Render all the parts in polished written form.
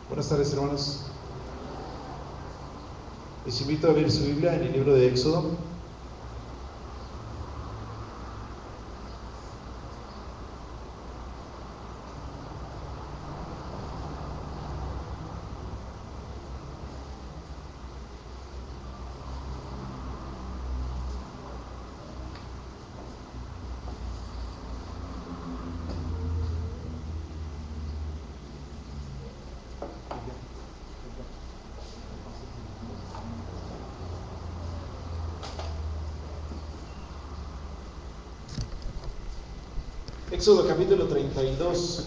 Buenas tardes, hermanos. Les invito a abrir su Biblia en el libro de Éxodo. Éxodo capítulo 32.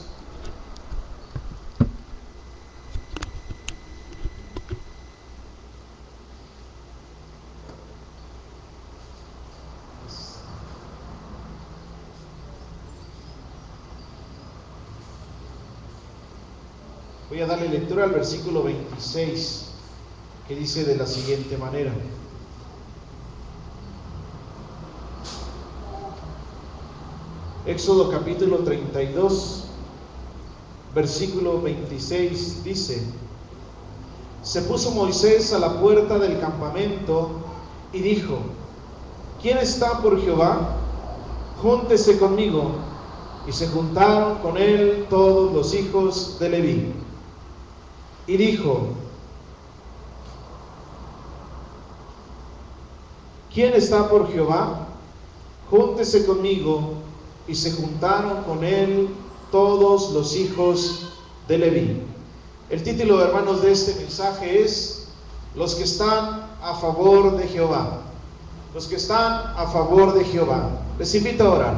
Voy a darle lectura al versículo 26, que dice de la siguiente manera: Éxodo capítulo 32, versículo 26 dice: Se puso Moisés a la puerta del campamento y dijo: ¿Quién está por Jehová? Júntese conmigo. Y se juntaron con él todos los hijos de Leví. Y dijo: ¿Quién está por Jehová? Júntese conmigo. Y se juntaron con él todos los hijos de Leví. El título, hermanos, de este mensaje es: Los que están a favor de Jehová. Los que están a favor de Jehová. Les invito a orar.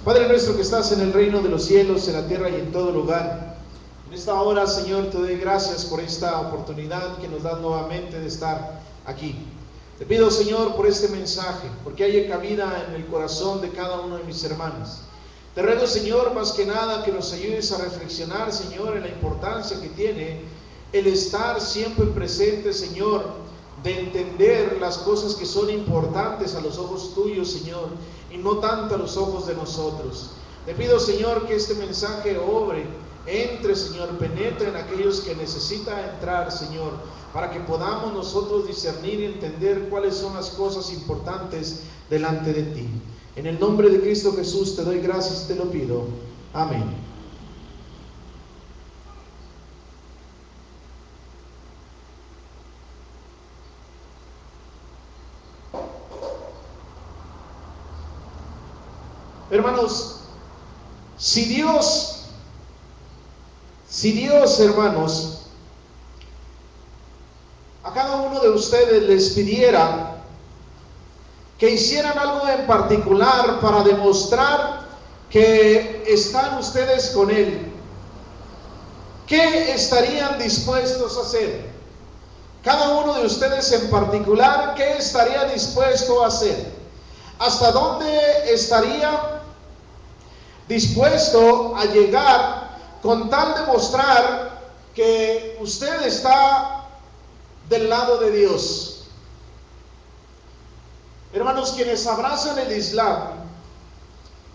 Padre nuestro que estás en el reino de los cielos, en la tierra y en todo lugar, en esta hora, Señor, te doy gracias por esta oportunidad que nos das nuevamente de estar aquí. Te pido, Señor, por este mensaje, porque haya cabida en el corazón de cada uno de mis hermanos. Te ruego, Señor, más que nada que nos ayudes a reflexionar, Señor, en la importancia que tiene el estar siempre presente, Señor, de entender las cosas que son importantes a los ojos tuyos, Señor, y no tanto a los ojos de nosotros. Te pido, Señor, que este mensaje obre, entre, Señor, penetre en aquellos que necesitan entrar, Señor, para que podamos nosotros discernir y entender cuáles son las cosas importantes delante de ti. En el nombre de Cristo Jesús te doy gracias y te lo pido. Amén. Hermanos, si Dios, hermanos, a cada uno de ustedes les pidiera que hicieran algo en particular para demostrar que están ustedes con Él, ¿qué estarían dispuestos a hacer? Cada uno de ustedes en particular, ¿qué estaría dispuesto a hacer? ¿Hasta dónde estaría dispuesto a llegar con tal de mostrar que usted está del lado de Dios? Hermanos, quienes abrazan el Islam,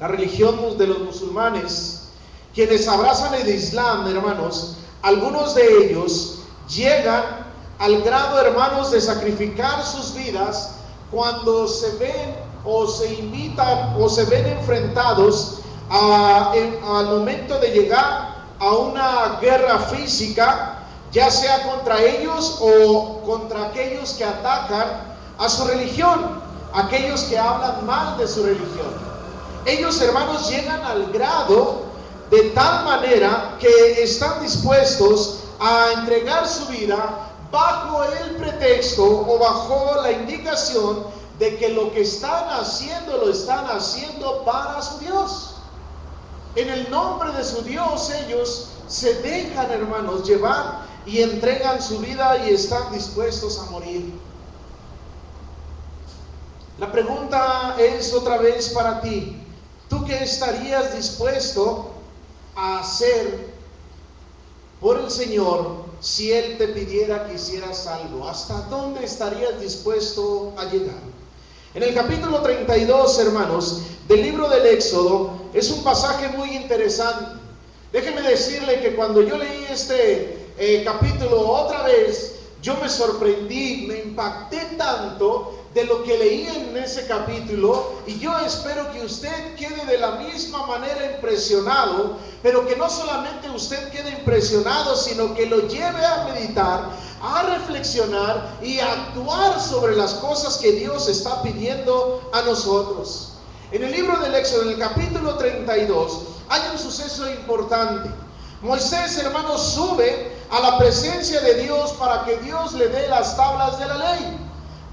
la religión de los musulmanes, quienes abrazan el Islam, hermanos, algunos de ellos llegan al grado, hermanos, de sacrificar sus vidas cuando se ven o se invitan o se ven enfrentados al momento de llegar a una guerra física, ya sea contra ellos o contra aquellos que atacan a su religión, aquellos que hablan mal de su religión. Ellos, hermanos, llegan al grado de tal manera que están dispuestos a entregar su vida bajo el pretexto o bajo la indicación de que lo que están haciendo lo están haciendo para su Dios. En el nombre de su Dios ellos se dejan, hermanos, llevar y entregan su vida y están dispuestos a morir. La pregunta es otra vez para ti: ¿tú qué estarías dispuesto a hacer por el Señor si Él te pidiera que hicieras algo? ¿Hasta dónde estarías dispuesto a llegar? En el capítulo 32, hermanos, del libro del Éxodo, es un pasaje muy interesante. Déjeme decirle que cuando yo leí este capítulo otra vez, yo me sorprendí, me impacté tanto de lo que leí en ese capítulo, y yo espero que usted quede de la misma manera impresionado, pero que no solamente usted quede impresionado, sino que lo lleve a meditar, a reflexionar y a actuar sobre las cosas que Dios está pidiendo a nosotros. En el libro del Éxodo, en el capítulo 32, hay un suceso importante. Moisés, hermanos, sube a la presencia de Dios para que Dios le dé las tablas de la ley.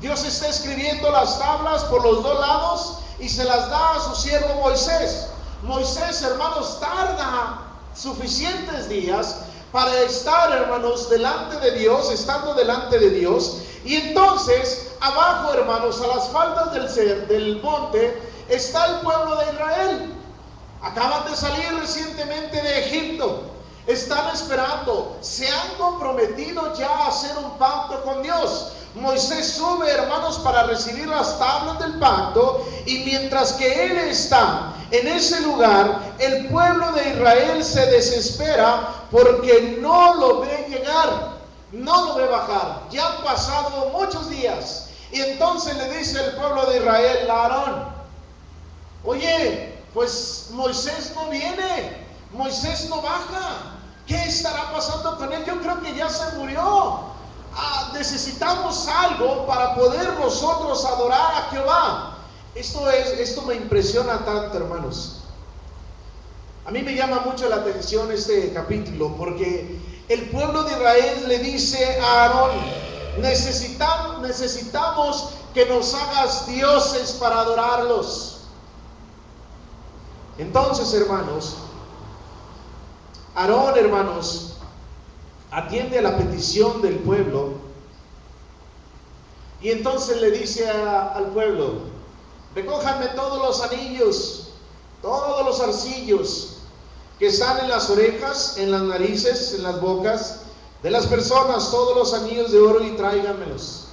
Dios está escribiendo las tablas por los dos lados y se las da a su siervo Moisés. Moisés, hermanos, tarda suficientes días para estar, hermanos, delante de Dios, estando delante de Dios. Y entonces, abajo, hermanos, a las faldas del monte, está el pueblo de Israel. Acaban de salir recientemente de Egipto. Están esperando, se han comprometido ya a hacer un pacto con Dios. Moisés sube, hermanos, para recibir las tablas del pacto, y mientras que él está en ese lugar, el pueblo de Israel se desespera porque no lo ve llegar, no lo ve bajar. Ya han pasado muchos días, y entonces le dice el pueblo de Israel a Aarón: oye, pues Moisés no viene, Moisés no baja, ¿qué estará pasando con él? Yo creo que ya se murió. Necesitamos algo para poder nosotros adorar a Jehová. Esto me impresiona tanto, hermanos. A mí me llama mucho la atención este capítulo, porque el pueblo de Israel le dice a Aarón: necesitamos que nos hagas dioses para adorarlos. Entonces, hermanos, Aarón, hermanos, atiende a la petición del pueblo, y entonces le dice al pueblo: recójanme todos los anillos, todos los zarcillos que están en las orejas, en las narices, en las bocas de las personas, todos los anillos de oro, y tráiganmelos.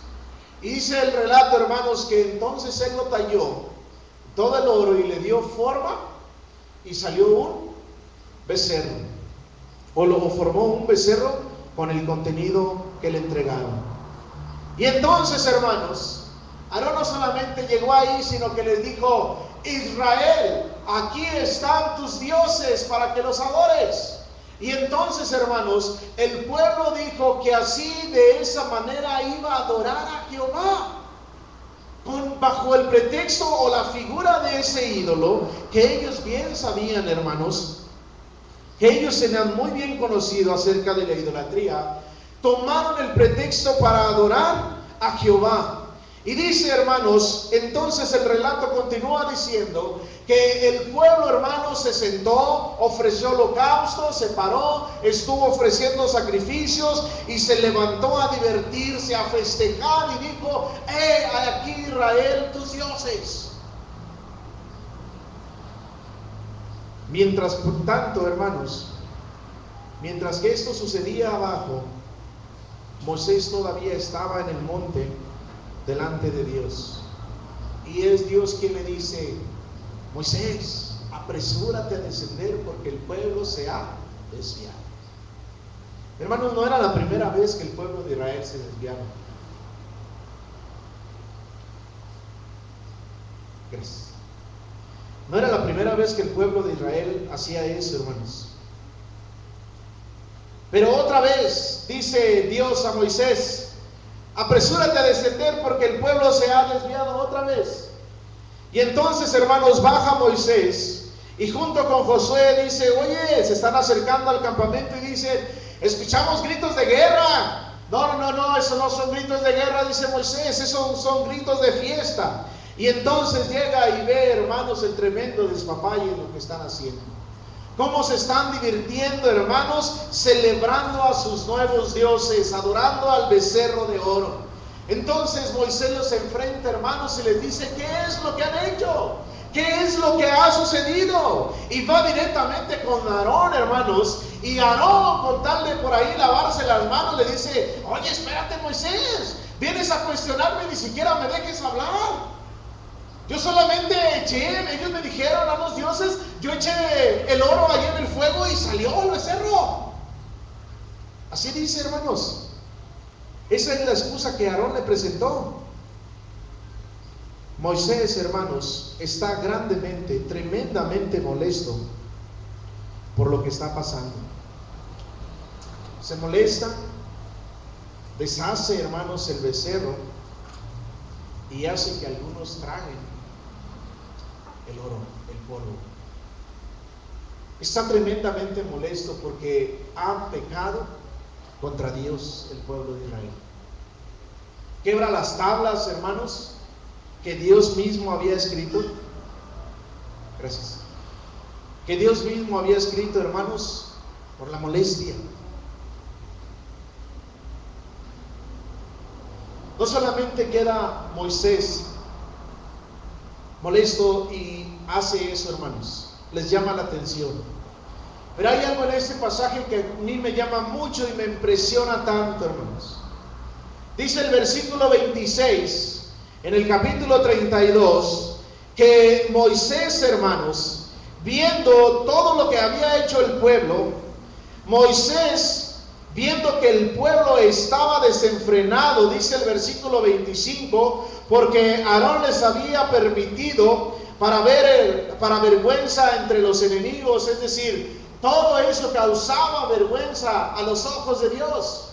Y dice el relato, hermanos, que entonces él lo talló todo el oro y le dio forma, y salió un becerro, o formó un becerro con el contenido que le entregaron. Y entonces, hermanos, Aarón no solamente llegó ahí, sino que les dijo: Israel, aquí están tus dioses para que los adores. Y entonces, hermanos, el pueblo dijo que así, de esa manera, iba a adorar a Jehová, bajo el pretexto o la figura de ese ídolo, que ellos bien sabían, hermanos, que ellos tenían muy bien conocido acerca de la idolatría. Tomaron el pretexto para adorar a Jehová. Y dice, hermanos, entonces el relato continúa diciendo que el pueblo, hermanos, se sentó, ofreció holocausto, se paró, estuvo ofreciendo sacrificios y se levantó a divertirse, a festejar, y dijo: aquí Israel, tus dioses. Mientras tanto, hermanos, mientras que esto sucedía abajo, Moisés todavía estaba en el monte delante de Dios. Y es Dios quien le dice: Moisés, apresúrate a descender porque el pueblo se ha desviado. Hermanos, no era la primera vez que el pueblo de Israel se desviaba. Gracias. No era la primera vez que el pueblo de Israel hacía eso, hermanos. Pero otra vez dice Dios a Moisés: apresúrate a descender porque el pueblo se ha desviado otra vez. Y entonces, hermanos, baja Moisés y junto con Josué dice: oye, se están acercando al campamento, y dice: escuchamos gritos de guerra. No, esos no son gritos de guerra, dice Moisés, esos son gritos de fiesta. Y entonces llega y ve, hermanos, el tremendo despapalle en lo que están haciendo. Cómo se están divirtiendo, hermanos, celebrando a sus nuevos dioses, adorando al becerro de oro. Entonces Moisés los enfrenta, hermanos, y les dice: ¿qué es lo que han hecho? ¿Qué es lo que ha sucedido? Y va directamente con Aarón, hermanos, y Aarón, con tal de por ahí lavarse las manos, le dice: oye, espérate, Moisés, vienes a cuestionarme y ni siquiera me dejes hablar. Yo solamente eché, ellos me dijeron a los dioses, yo eché el oro allí en el fuego y salió el becerro. Así dice, hermanos? Esa es la excusa que Aarón le presentó. Moisés, hermanos, está grandemente, tremendamente molesto por lo que está pasando. Se molesta, deshace, hermanos, el becerro y hace que algunos traguen el oro, el polvo. Está tremendamente molesto porque ha pecado contra Dios el pueblo de Israel. Quebra las tablas, hermanos, que Dios mismo había escrito. Gracias. Que Dios mismo había escrito, hermanos, por la molestia. No solamente queda Moisés molesto y hace eso, hermanos, les llama la atención. Pero hay algo en este pasaje que a mí me llama mucho y me impresiona tanto, hermanos. Dice el versículo 26, en el capítulo 32, que Moisés, hermanos, viendo todo lo que había hecho el pueblo, Moisés, viendo que el pueblo estaba desenfrenado, dice el versículo 25, porque Aarón les había permitido para vergüenza entre los enemigos, es decir, todo eso causaba vergüenza a los ojos de Dios.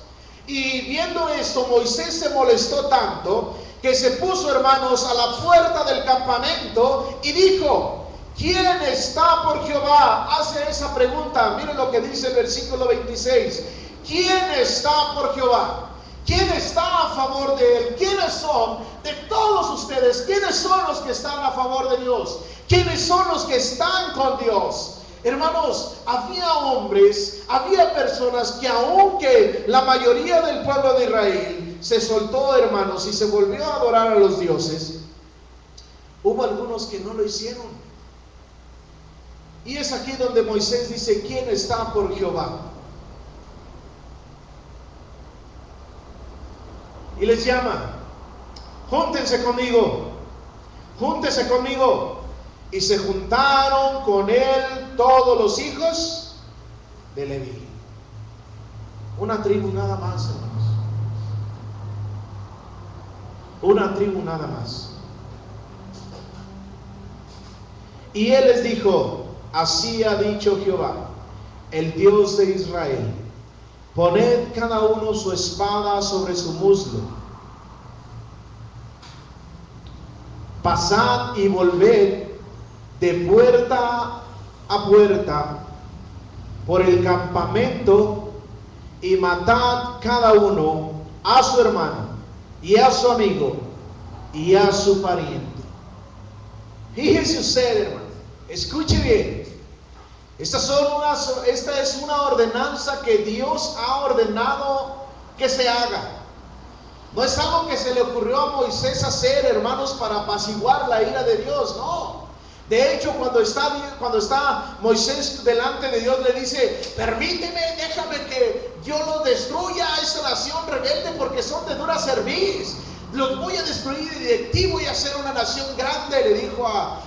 Y viendo esto, Moisés se molestó tanto que se puso, hermanos, a la puerta del campamento y dijo: ¿quién está por Jehová? Hace esa pregunta. Miren lo que dice el versículo 26. ¿Quién está por Jehová? ¿Quién está a favor de él? ¿Quiénes son de todos ustedes? ¿Quiénes son los que están a favor de Dios? ¿Quiénes son los que están con Dios? Hermanos, había hombres, había personas que, aunque la mayoría del pueblo de Israel se soltó, hermanos, y se volvió a adorar a los dioses, hubo algunos que no lo hicieron. Y es aquí donde Moisés dice: ¿quién está por Jehová? Y les llama: júntense conmigo, júntense conmigo. Y se juntaron con él todos los hijos de Leví. Una tribu nada más, hermanos. Una tribu nada más. Y él les dijo: así ha dicho Jehová, el Dios de Israel: poned cada uno su espada sobre su muslo, pasad y volved de puerta a puerta por el campamento, y matad cada uno a su hermano y a su amigo y a su pariente. Fíjese usted, hermano, escuche bien. Esta es una ordenanza que Dios ha ordenado que se haga. No es algo que se le ocurrió a Moisés hacer, hermanos, para apaciguar la ira de Dios, no. De hecho, cuando está Moisés delante de Dios, le dice: permíteme, déjame que yo los destruya a esa nación rebelde, porque son de dura cerviz. Los voy a destruir y de ti voy a hacer una nación grande,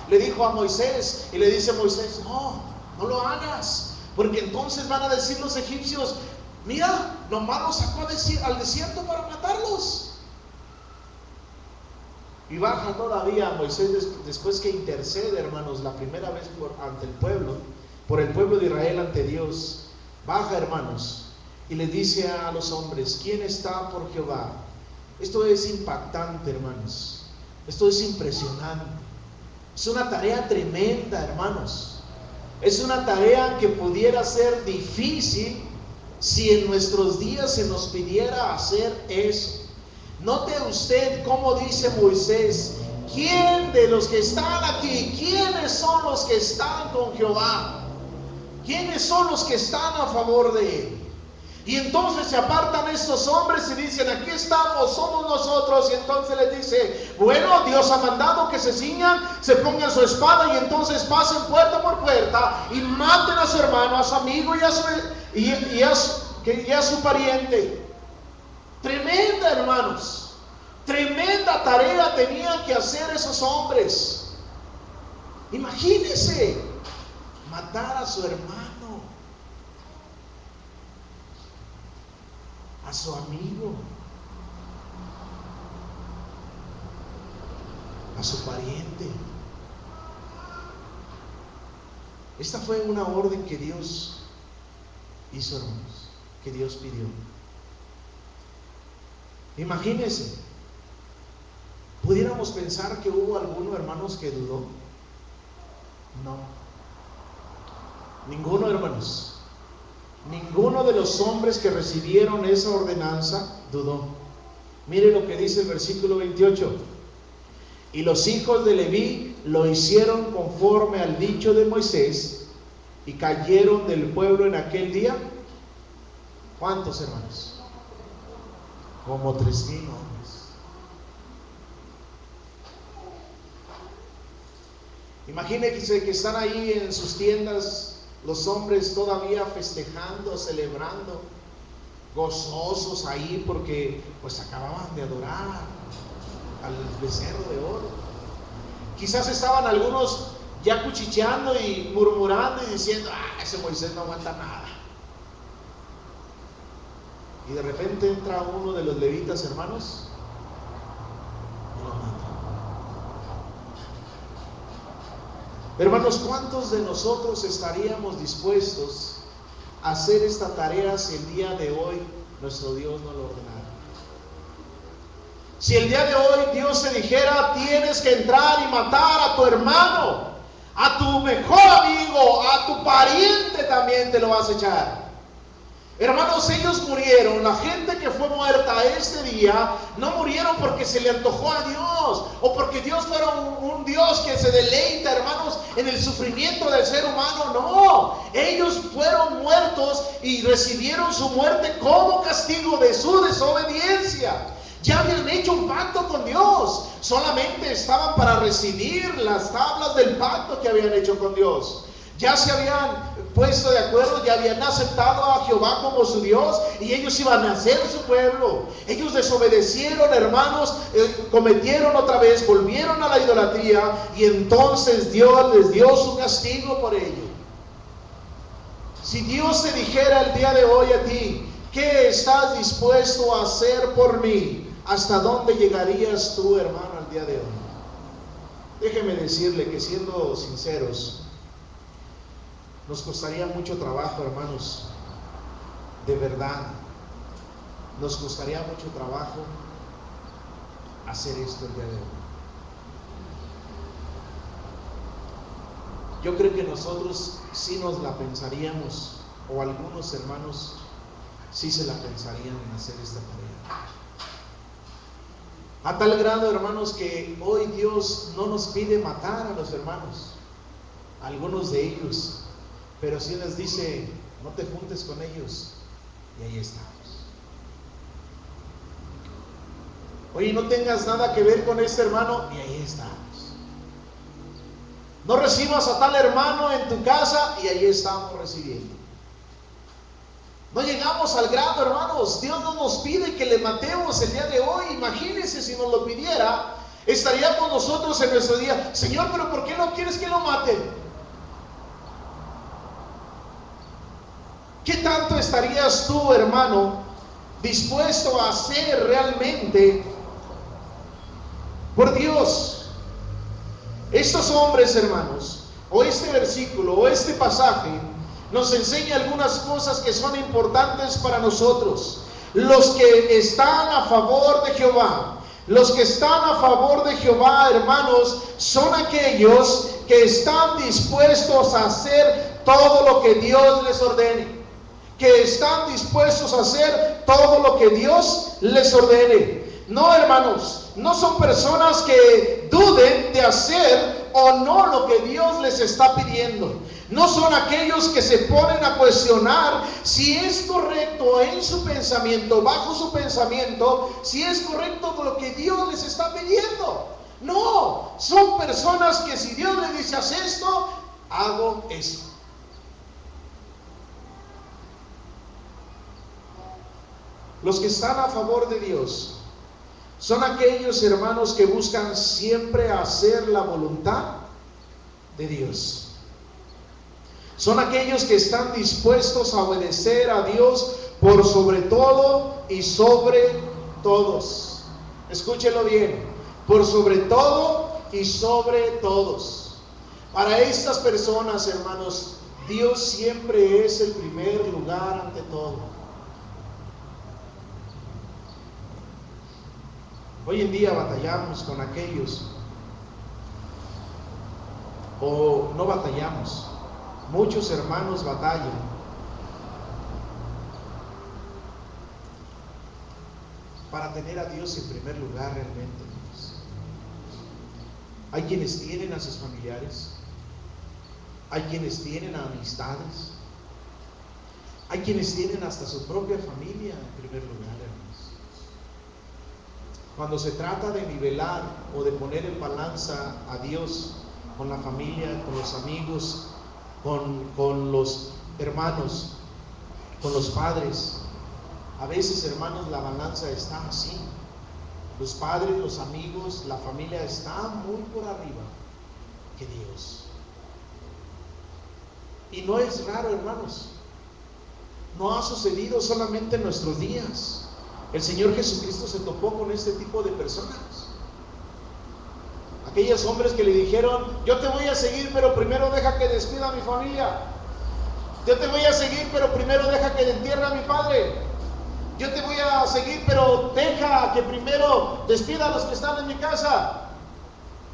le dijo a Moisés. Y le dice Moisés: no lo hagas, porque entonces van a decir los egipcios: mira, nomás los sacó al desierto para matarlos. Y baja todavía Moisés, después que intercede, hermanos, la primera vez ante el pueblo, por el pueblo de Israel ante Dios. Baja, hermanos, y le dice a los hombres: ¿quién está por Jehová? Esto es impactante, hermanos. Esto es impresionante. Es una tarea tremenda, hermanos. Es una tarea que pudiera ser difícil si en nuestros días se nos pidiera hacer eso. Note usted cómo dice Moisés: ¿quién de los que están aquí? ¿Quiénes son los que están con Jehová? ¿Quiénes son los que están a favor de él? Y entonces se apartan estos hombres y dicen: aquí estamos, somos nosotros. Y entonces les dice: bueno, Dios ha mandado que se ciñan, se pongan su espada y entonces pasen puerta por puerta y maten a su hermano, a su amigo y a su pariente. Tremenda, hermanos, tremenda tarea tenían que hacer esos hombres. Imagínense, matar a su hermano. a su amigo, a su pariente. Esta fue una orden que Dios hizo, hermanos, que Dios pidió. Imagínense, pudiéramos pensar que hubo alguno, hermanos, que dudó. No, ninguno, hermanos. Ninguno de los hombres que recibieron esa ordenanza dudó. Mire lo que dice el versículo 28. Y los hijos de Leví lo hicieron conforme al dicho de Moisés, y cayeron del pueblo en aquel día. ¿Cuántos, hermanos? Como 3,000 hombres. Imagínense que están ahí en sus tiendas los hombres todavía festejando, celebrando, gozosos ahí porque pues acababan de adorar al becerro de oro. Quizás estaban algunos ya cuchicheando y murmurando y diciendo: ese Moisés no aguanta nada. Y de repente entra uno de los levitas, hermanos, y lo mata. Hermanos, ¿cuántos de nosotros estaríamos dispuestos a hacer esta tarea si el día de hoy nuestro Dios no lo ordenara? Si el día de hoy Dios te dijera: tienes que entrar y matar a tu hermano, a tu mejor amigo, a tu pariente también te lo vas a echar. Hermanos, ellos murieron. La gente que fue muerta este día no murieron porque se le antojó a Dios o porque Dios fuera un Dios que se deleita, hermanos, en el sufrimiento del ser humano. No, ellos fueron muertos y recibieron su muerte como castigo de su desobediencia. Ya habían hecho un pacto con Dios, solamente estaban para recibir las tablas del pacto que habían hecho con Dios. Ya se habían puesto de acuerdo, ya habían aceptado a Jehová como su Dios y ellos iban a ser su pueblo. Ellos desobedecieron, hermanos, cometieron otra vez, volvieron a la idolatría y entonces Dios les dio su castigo por ello. Si Dios te dijera el día de hoy a ti: ¿qué estás dispuesto a hacer por mí? ¿Hasta dónde llegarías tú, hermano, al día de hoy? Déjeme decirle que, siendo sinceros, nos costaría mucho trabajo, hermanos. De verdad, nos costaría mucho trabajo hacer esto el día de hoy. Yo creo que nosotros sí nos la pensaríamos, o algunos hermanos sí se la pensarían en hacer esta tarea. A tal grado, hermanos, que hoy Dios no nos pide matar a los hermanos, a algunos de ellos, pero sí les dice: no te juntes con ellos, y ahí estamos. Oye, no tengas nada que ver con este hermano, y ahí estamos. No recibas a tal hermano en tu casa, y ahí estamos recibiendo. No llegamos al grado, hermanos. Dios no nos pide que le matemos el día de hoy. Imagínense si nos lo pidiera, estaríamos nosotros en nuestro día: Señor, pero ¿por qué no quieres que lo maten? ¿Qué tanto estarías tú, hermano, dispuesto a hacer realmente por Dios? Estos hombres, hermanos, o este versículo, o este pasaje, nos enseña algunas cosas que son importantes para nosotros. Los que están a favor de Jehová, los que están a favor de Jehová, hermanos, son aquellos que están dispuestos a hacer todo lo que Dios les ordene. Que están dispuestos a hacer todo lo que Dios les ordene. No, hermanos, no son personas que duden de hacer o no lo que Dios les está pidiendo. No son aquellos que se ponen a cuestionar si es correcto en su pensamiento, bajo su pensamiento, si es correcto lo que Dios les está pidiendo. No, son personas que si Dios les dice: haz esto, hago eso. Los que están a favor de Dios son aquellos, hermanos, que buscan siempre hacer la voluntad de Dios. Son aquellos que están dispuestos a obedecer a Dios por sobre todo y sobre todos. Escúchelo bien, por sobre todo y sobre todos. Para estas personas, hermanos, Dios siempre es el primer lugar ante todo. Hoy en día batallamos con aquellos, o no batallamos, muchos hermanos batallan para tener a Dios en primer lugar realmente. Hay quienes tienen a sus familiares, hay quienes tienen a amistades, hay quienes tienen hasta su propia familia en primer lugar, hermanos. Cuando se trata de nivelar o de poner en balanza a Dios con la familia, con los amigos, con los hermanos, con los padres, a veces, hermanos, la balanza está así. Los padres, los amigos, la familia está muy por arriba que Dios. Y no es raro, hermanos. No ha sucedido solamente en nuestros días. El Señor Jesucristo se topó con este tipo de personas. Aquellos hombres que le dijeron: yo te voy a seguir, pero primero deja que despida a mi familia. Yo te voy a seguir, pero primero deja que entierre a mi padre. Yo te voy a seguir, pero deja que primero despida a los que están en mi casa.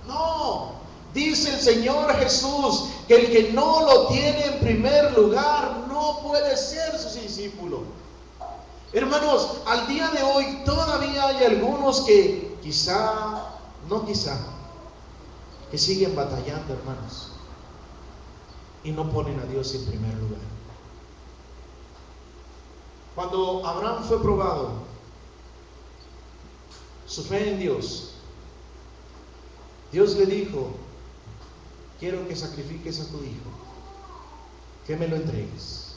No, dice el Señor Jesús que el que no lo tiene en primer lugar no puede ser su discípulo. Hermanos, al día de hoy todavía hay algunos que que siguen batallando, hermanos, y no ponen a Dios en primer lugar. Cuando Abraham fue probado, su fe en Dios, Dios le dijo: quiero que sacrifiques a tu hijo, que me lo entregues.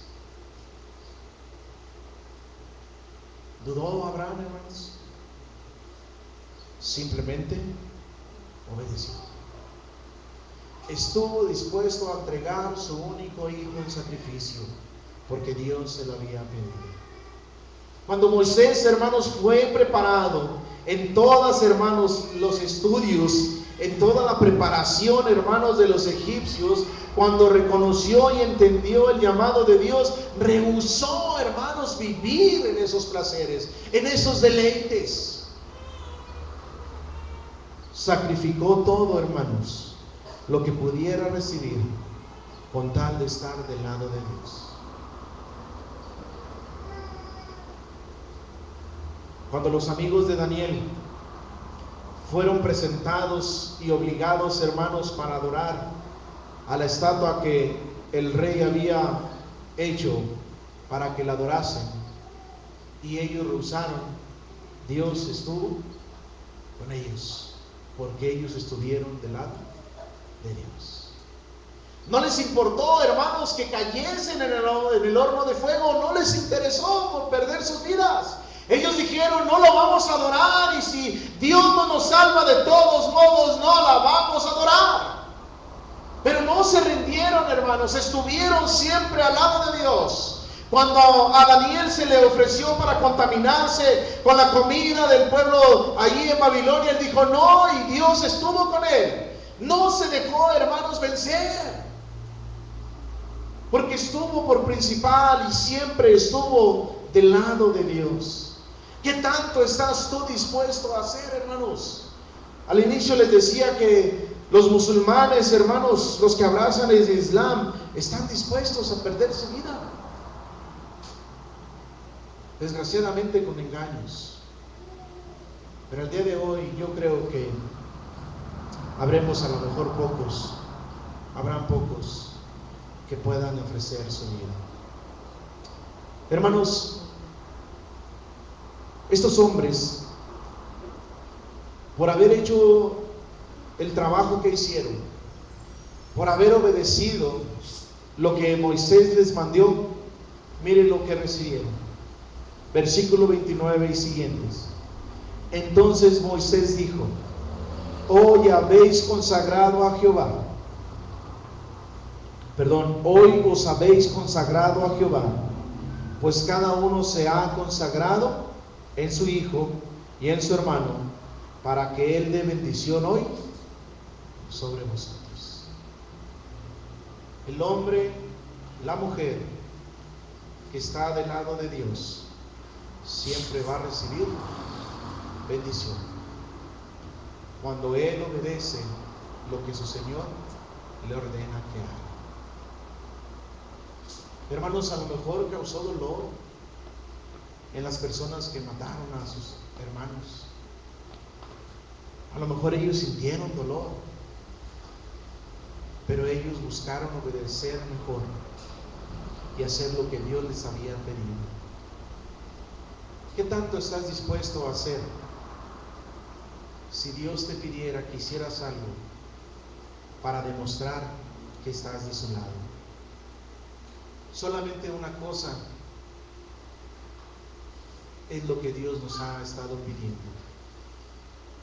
¿Dudó Abraham, hermanos? Simplemente obedeció. Estuvo dispuesto a entregar su único hijo en sacrificio, porque Dios se lo había pedido. Cuando Moisés, hermanos, fue preparado en todas, hermanos, los estudios, en toda la preparación, hermanos, de los egipcios, cuando reconoció y entendió el llamado de Dios, rehusó, hermanos, vivir en esos placeres, en esos deleites. Sacrificó todo, hermanos, lo que pudiera recibir, con tal de estar del lado de Dios. Cuando los amigos de Daniel fueron presentados y obligados, hermanos, para adorar a la estatua que el rey había hecho para que la adorasen, y ellos rehusaron, Dios estuvo con ellos, porque ellos estuvieron del lado de Dios. No les importó, hermanos, que cayesen en el horno de fuego, no les interesó por perder sus vidas. Ellos dijeron: no lo vamos a adorar, y si Dios no nos salva, de todos modos no la vamos a adorar. Pero no se rindieron, hermanos, estuvieron siempre al lado de Dios. Cuando a Daniel se le ofreció para contaminarse con la comida del pueblo allí en Babilonia, él dijo no, y Dios estuvo con él. No se dejó, hermanos, vencer, porque estuvo por principal y siempre estuvo del lado de Dios. ¿Qué tanto estás tú dispuesto a hacer, hermanos? Al inicio les decía que los musulmanes, hermanos, los que abrazan el Islam, están dispuestos a perder su vida, desgraciadamente con engaños. Pero el día de hoy yo creo que habrán pocos que puedan ofrecer su vida. Hermanos, estos hombres, por haber hecho el trabajo que hicieron, por haber obedecido lo que Moisés les mandó, miren lo que recibieron. Versículo 29 y siguientes. Entonces Moisés dijo: hoy habéis consagrado a Jehová. Hoy os habéis consagrado a Jehová pues cada uno se ha consagrado en su hijo y en su hermano, para que Él dé bendición hoy sobre vosotros. El hombre, la mujer que está del lado de Dios, siempre va a recibir bendición cuando Él obedece lo que su Señor le ordena que haga. Hermanos, a lo mejor causó dolor en las personas que mataron a sus hermanos. A lo mejor ellos sintieron dolor, pero ellos buscaron obedecer mejor y hacer lo que Dios les había pedido. ¿Qué tanto estás dispuesto a hacer si Dios te pidiera que hicieras algo para demostrar que estás de su lado? Solamente una cosa es lo que Dios nos ha estado pidiendo: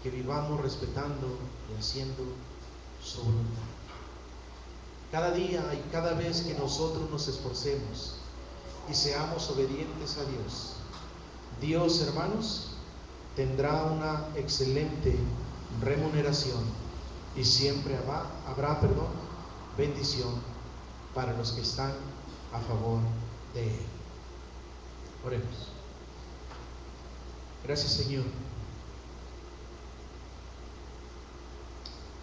que vivamos respetando y haciendo su voluntad. Cada día y cada vez que nosotros nos esforcemos y seamos obedientes a Dios, Dios, hermanos, tendrá una excelente remuneración y siempre habrá bendición para los que están a favor de Él. Oremos. Gracias, Señor.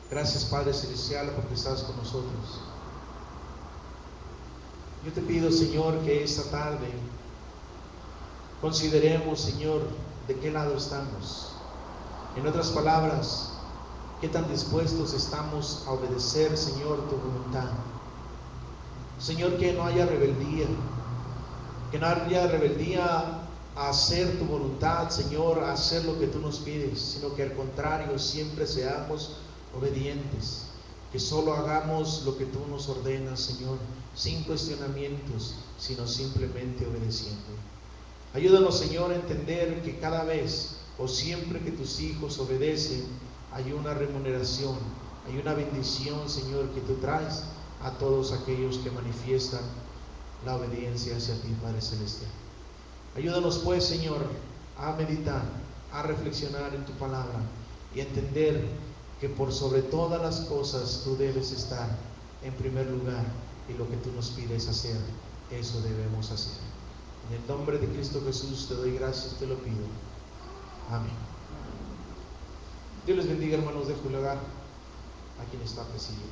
Gracias, Padre Celestial, porque estás con nosotros. Yo te pido, Señor, que esta tarde consideremos, Señor, de qué lado estamos. En otras palabras, qué tan dispuestos estamos a obedecer, Señor, tu voluntad. Señor, que no haya rebeldía, a hacer tu voluntad, Señor, a hacer lo que tú nos pides, sino que al contrario, siempre seamos obedientes, que solo hagamos lo que tú nos ordenas, Señor, sin cuestionamientos, sino simplemente obedeciendo. Ayúdanos, Señor, a entender que cada vez o siempre que tus hijos obedecen, hay una remuneración, hay una bendición, Señor, que tú traes a todos aquellos que manifiestan la obediencia hacia ti, Padre Celestial. Ayúdanos pues, Señor, a meditar, a reflexionar en tu palabra y a entender que por sobre todas las cosas tú debes estar en primer lugar, y lo que tú nos pides hacer, eso debemos hacer. En el nombre de Cristo Jesús te doy gracias, te lo pido. Amén. Dios les bendiga, hermanos. Dejo el lugar a quien está presidiendo.